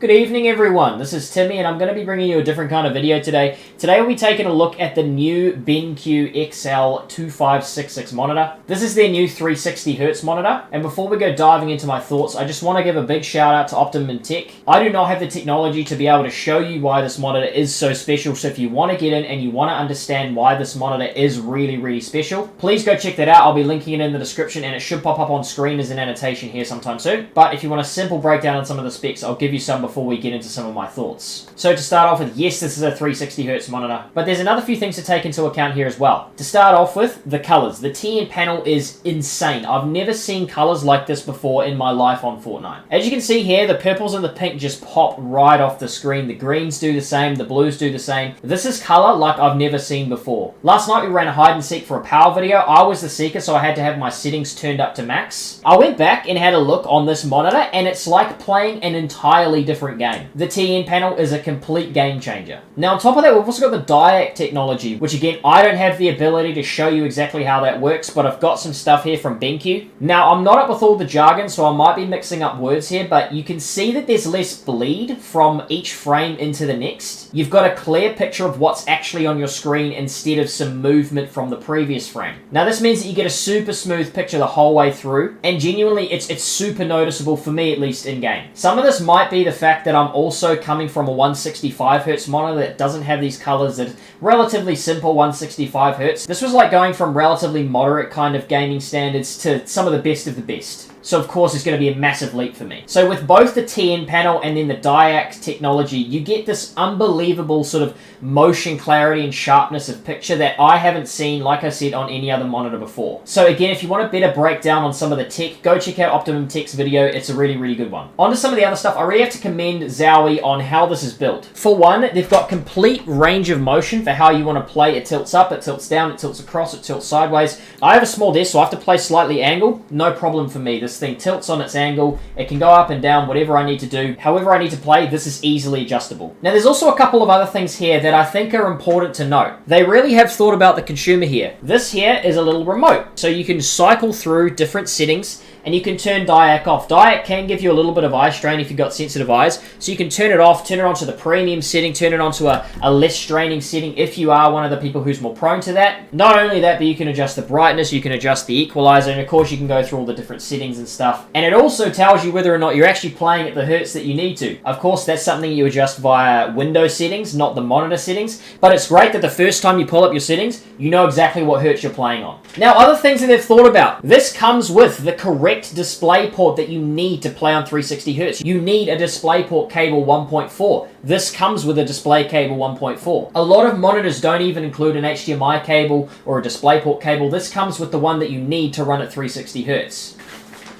Good evening everyone, this is Timmy and I'm going to be bringing you a different kind of video today. Today we'll be taking a look at the new BenQ XL2566 monitor. This is their new 360Hz monitor, and before we go diving into my thoughts, I just want to give a big shout out to Optimum Tech. I do not have the technology to be able to show you why this monitor is so special, so if you want to get in and you want to understand why this monitor is really special, please go check that out. I'll be linking it in the description and it should pop up on screen as an annotation here sometime soon. But if you want a simple breakdown on some of the specs, I'll give you some before we get into some of my thoughts. So to start off with, yes, this is a 360Hz monitor, but there's another few things to take into account here as well. To start off with, the colors. The TN panel is insane. I've never seen colors like this before in my life on Fortnite. As you can see here, the purples and the pink just pop right off the screen. The greens do the same, the blues do the same. This is color like I've never seen before. Last night we ran a hide and seek for a power video. I was the seeker, so I had to have my settings turned up to max. I went back and had a look on this monitor, and it's like playing an entirely different game. The TN panel is a complete game changer. Now on top of that, we've also got the diac technology, which again, I don't have the ability to show you exactly how that works, but I've got some stuff here from BenQ. Now I'm not up with all the jargon, so I might be mixing up words here, but you can see that there's less bleed from each frame into the next. You've got a clear picture of what's actually on your screen instead of some movement from the previous frame. Now this means that you get a super smooth picture the whole way through, and genuinely it's super noticeable for me, at least in game. Some of this might be the fact that I'm also coming from a 165Hz monitor that doesn't have these colors, that relatively simple 165Hz. This was like going from relatively moderate kind of gaming standards to some of the best of the best. So of course it's going to be a massive leap for me. So with both the TN panel and then the diac technology, you get this unbelievable sort of motion clarity and sharpness of picture that I haven't seen, like I said, on any other monitor before. So again, if you want a better breakdown on some of the tech, go check out Optimum Tech's video. It's a really good one. On to some of the other stuff. I really have to commend Zowie on how this is built. For one, they've got complete range of motion for how you want to play. It tilts up, it tilts down, it tilts across, it tilts sideways. I have a small desk, so I have to play slightly angled. No problem for me. This thing tilts on its angle. It can go up and down, whatever I need to do. However I need to play, this is easily adjustable. Now there's also a couple of other things here that I think are important to note. They really have thought about the consumer here. This here is a little remote, so you can cycle through different settings and you can turn diac off. Diac can give you a little bit of eye strain if you've got sensitive eyes, so you can turn it off, turn it onto the premium setting, turn it onto a less straining setting if you are one of the people who's more prone to that. Not only that, but you can adjust the brightness, you can adjust the equalizer, and of course you can go through all the different settings and stuff. And it also tells you whether or not you're actually playing at the hertz that you need to. Of course, that's something you adjust via Windows settings, not the monitor settings, but it's great that the first time you pull up your settings, you know exactly what hertz you're playing on. Now, other things that they've thought about. This comes with the correct display port that you need to play on 360Hz. You need a DisplayPort cable 1.4. This comes with a display cable 1.4. A lot of monitors don't even include an HDMI cable or a DisplayPort cable. This comes with the one that you need to run at 360Hz.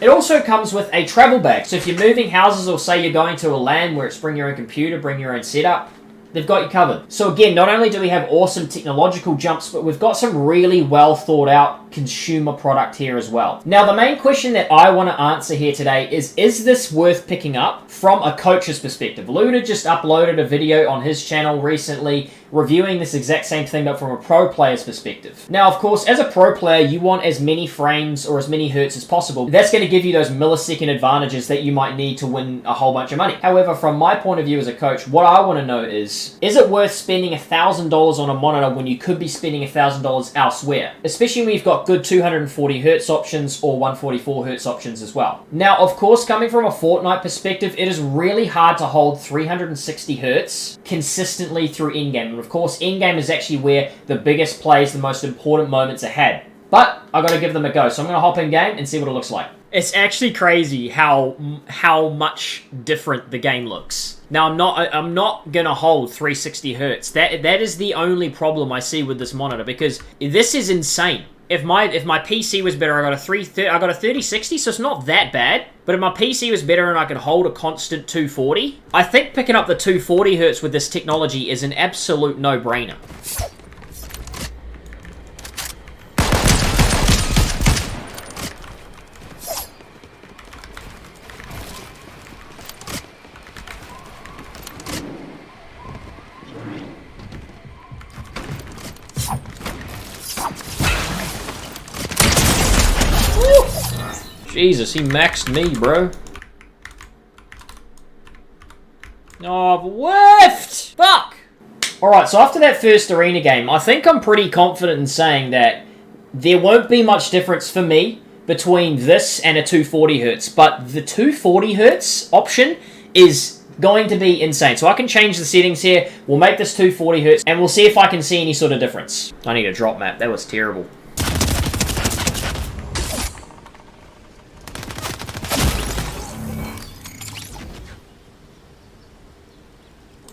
It also comes with a travel bag. So if you're moving houses, or say you're going to a LAN where it's bring your own computer, bring your own setup, they've got you covered. So again, not only do we have awesome technological jumps, but we've got some really well thought out consumer product here as well. Now, the main question that I want to answer here today is this worth picking up from a coach's perspective? Luda just uploaded a video on his channel recently reviewing this exact same thing, but from a pro player's perspective. Now, of course, as a pro player, you want as many frames or as many hertz as possible. That's going to give you those millisecond advantages that you might need to win a whole bunch of money. However, from my point of view as a coach, what I want to know is it worth spending $1,000 on a monitor when you could be spending $1,000 elsewhere? Especially when you've got good 240 hertz options or 144 hertz options as well. Now, of course, coming from a Fortnite perspective, it is really hard to hold 360 hertz consistently through in-game. Of course, in-game is actually where the biggest plays, the most important moments are had. But I got to give them a go, so I'm going to hop in game and see what it looks like. It's actually crazy how much different the game looks. Now, I'm not going to hold 360 hertz. That is the only problem I see with this monitor, because this is insane. If my PC was better, I got a 3060, so it's not that bad. But if my PC was better and I could hold a constant 240, I think picking up the 240 hertz with this technology is an absolute no-brainer. Jesus, he maxed me, bro. Oh, I've whiffed! Fuck! Alright, so after that first arena game, I think I'm pretty confident in saying that there won't be much difference for me between this and a 240Hz, but the 240Hz option is going to be insane. So I can change the settings here, we'll make this 240Hz, and we'll see if I can see any sort of difference. I need a drop map, that was terrible.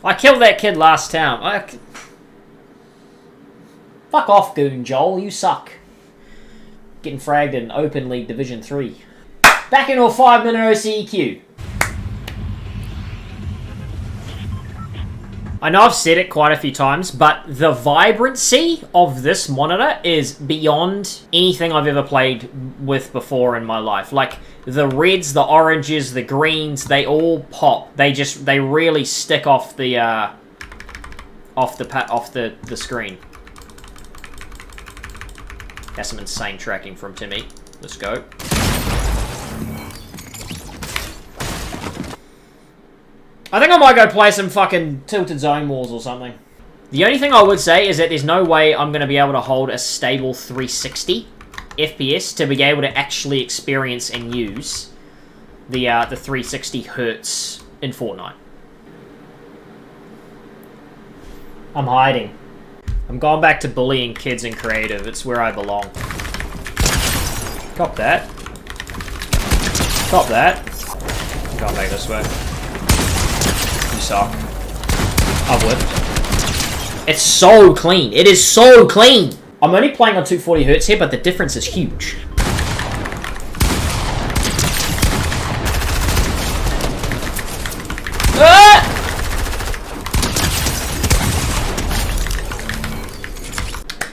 I killed that kid last time. Fuck off, Goon Joel. You suck. Getting fragged in Open League Division 3. Back into a 5-minute OCEQ. I know I've said it quite a few times, but the vibrancy of this monitor is beyond anything I've ever played with before in my life. Like, the reds, the oranges, the greens, they all pop. They really stick off the screen. That's some insane tracking from Timmy. Let's go. I think I might go play some fucking Tilted Zone Wars or something. The only thing I would say is that there's no way I'm going to be able to hold a stable 360 FPS to be able to actually experience and use the 360 Hertz in Fortnite. I'm hiding. I'm going back to bullying kids in creative. It's where I belong. Cop that. Cop that. I'm going back this way. You suck. I've whipped. It's so clean. It is so clean. I'm only playing on 240Hz here, but the difference is huge. Ah!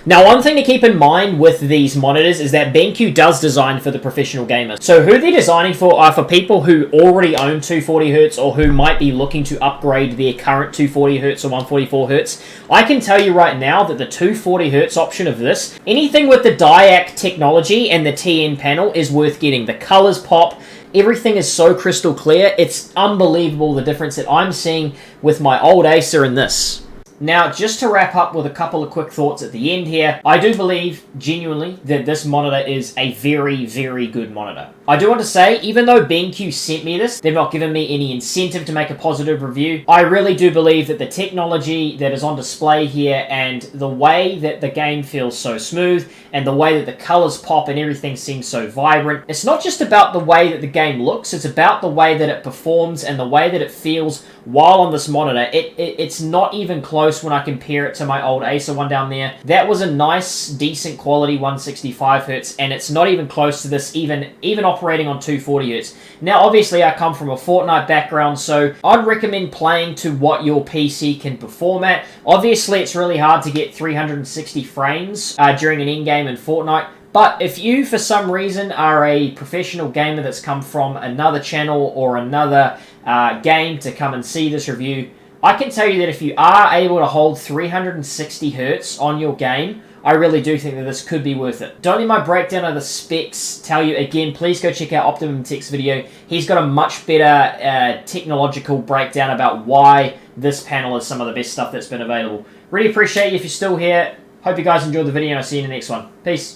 Now, one thing to keep in mind with these monitors is that BenQ does design for the professional gamer. So who they're designing for are for people who already own 240Hz or who might be looking to upgrade their current 240Hz or 144Hz. I can tell you right now that the 240Hz option of this, anything with the DIAC technology and the TN panel is worth getting. The colors pop. Everything is so crystal clear. It's unbelievable the difference that I'm seeing with my old Acer and this. Now, just to wrap up with a couple of quick thoughts at the end here, I do believe, genuinely, that this monitor is a very, very good monitor. I do want to say, even though BenQ sent me this, they've not given me any incentive to make a positive review. I really do believe that the technology that is on display here and the way that the game feels so smooth and the way that the colors pop and everything seems so vibrant, it's not just about the way that the game looks, it's about the way that it performs and the way that it feels while on this monitor. It's not even close when I compare it to my old Acer one down there. That was a nice, decent quality 165Hz, and it's not even close to this, even operating on 240Hz. Now, obviously, I come from a Fortnite background, so I'd recommend playing to what your PC can perform at. Obviously, it's really hard to get 360 frames during an in-game in Fortnite, but if you, for some reason, are a professional gamer that's come from another channel or another game to come and see this review, I can tell you that if you are able to hold 360 Hz on your game, I really do think that this could be worth it. Don't let my breakdown of the specs tell you again, please go check out Optimum Tech's video. He's got a much better technological breakdown about why this panel is some of the best stuff that's been available. Really appreciate you if you're still here. Hope you guys enjoyed the video and I'll see you in the next one. Peace.